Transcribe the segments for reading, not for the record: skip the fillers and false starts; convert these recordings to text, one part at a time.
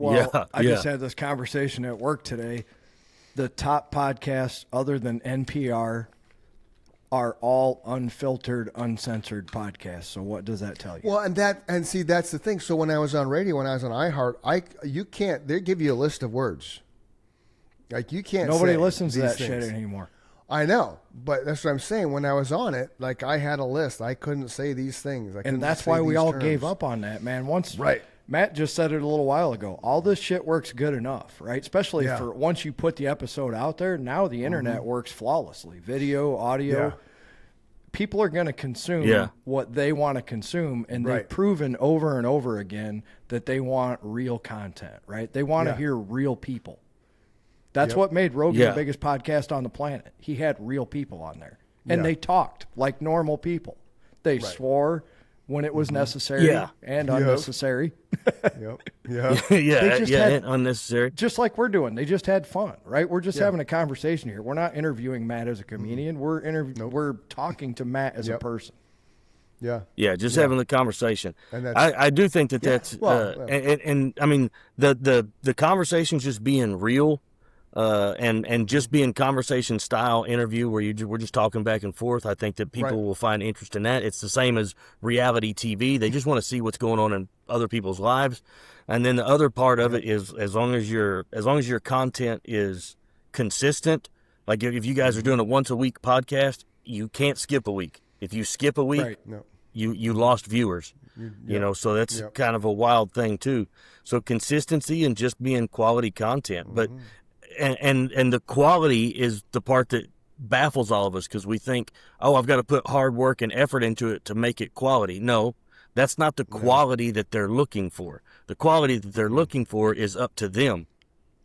Well, Yeah, I yeah. just had this conversation at work today. The top podcasts other than NPR are all unfiltered, uncensored podcasts. So what does that tell you? Well, and see, that's the thing. So when I was on radio, when I was on iHeart, you can't. They give you a list of words. Like you can't. Nobody say listens to these that things. shit anymore. I know, but that's what I'm saying. When I was on it, like I had a list. I couldn't say these things. And that's why we all gave up on that, man. Right. Matt just said it a little while ago. All this shit works good enough, right? Especially for once you put the episode out there, now the internet works flawlessly. Video, audio. Yeah. People are going to consume what they want to consume, and they've proven over and over again that they want real content, right? They want to hear real people. That's what made Rogan the biggest podcast on the planet. He had real people on there, and they talked like normal people. They swore when it was necessary and unnecessary. And unnecessary. Just like we're doing. They just had fun, right? We're just having a conversation here. We're not interviewing Matt as a comedian. We're talking to Matt as a person. Yeah. Just having the conversation. And I do think that's and I mean the conversation's just being real. And just being conversation style interview where we're just talking back and forth. I think that people will find interest in that. It's the same as reality TV. They just want to see what's going on in other people's lives. And then the other part of it is as long as your content is consistent, like if you guys are doing a once a week podcast, you can't skip a week. If you skip a week, you lost viewers. You know, so that's kind of a wild thing too. So consistency and just being quality content, but. And the quality is the part that baffles all of us because we think, oh, I've got to put hard work and effort into it to make it quality. No, that's not the quality that they're looking for. The quality that they're looking for is up to them.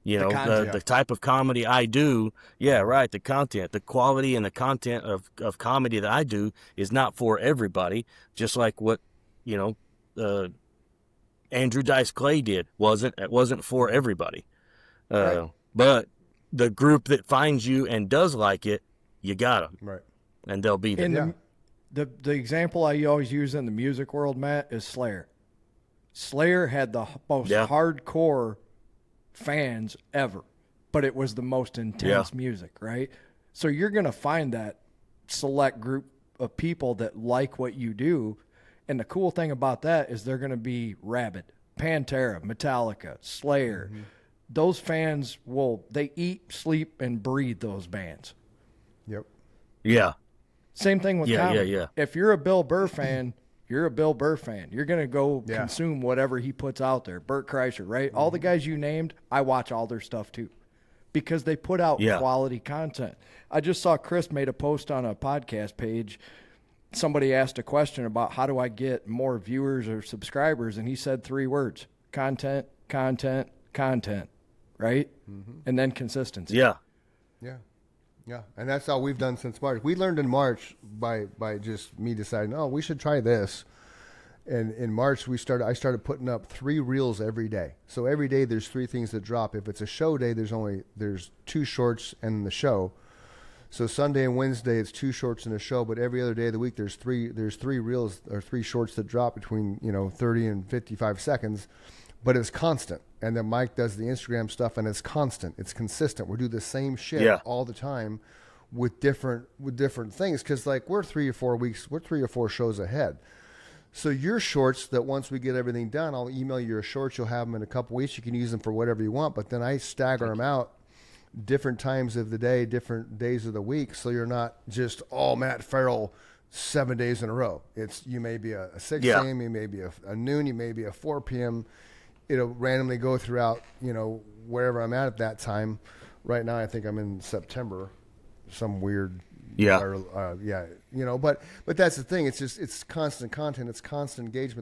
You know, the type of comedy I do, the content. The quality and the content of comedy that I do is not for everybody, just like what, Andrew Dice Clay did. It wasn't for everybody. But the group that finds you and does like it, you got them. Right. And they'll be there. The example I always use in the music world, Matt, is Slayer. Slayer had the most hardcore fans ever, but it was the most intense music, right? So you're going to find that select group of people that like what you do. And the cool thing about that is they're going to be rabid. Pantera, Metallica, Slayer. Mm-hmm. Those fans they eat, sleep, and breathe those bands. Yep. Yeah. Same thing with comedy. Yeah. If you're a Bill Burr fan, you're a Bill Burr fan. You're going to go consume whatever he puts out there. Burt Kreischer, right? Mm-hmm. All the guys you named, I watch all their stuff too because they put out quality content. I just saw Chris made a post on a podcast page. Somebody asked a question about how do I get more viewers or subscribers, and he said 3 words: content, content, content. Right? Mm-hmm. And then consistency. Yeah. And that's all we've done since March. We learned in March by just me deciding, we should try this. And in March, I started putting up 3 reels every day. So every day there's 3 things that drop. If it's a show day, there's 2 shorts and the show. So Sunday and Wednesday it's 2 shorts and a show, but every other day of the week there's 3 reels or 3 shorts that drop between 30 and 55 seconds. But it's constant. And then Mike does the Instagram stuff, and it's constant. It's consistent. We do the same shit all the time with different things because, like, we're 3 or 4 shows ahead. So your shorts that once we get everything done, I'll email you your shorts. You'll have them in a couple weeks. You can use them for whatever you want. But then I stagger them out different times of the day, different days of the week. So you're not just all Matt Farrell 7 days in a row. You may be a 6 a.m., you may be a noon, you may be a 4 p.m., it'll randomly go throughout, wherever I'm at that time. Right now, I think I'm in September, some weird, but that's the thing. It's constant content. It's constant engagement.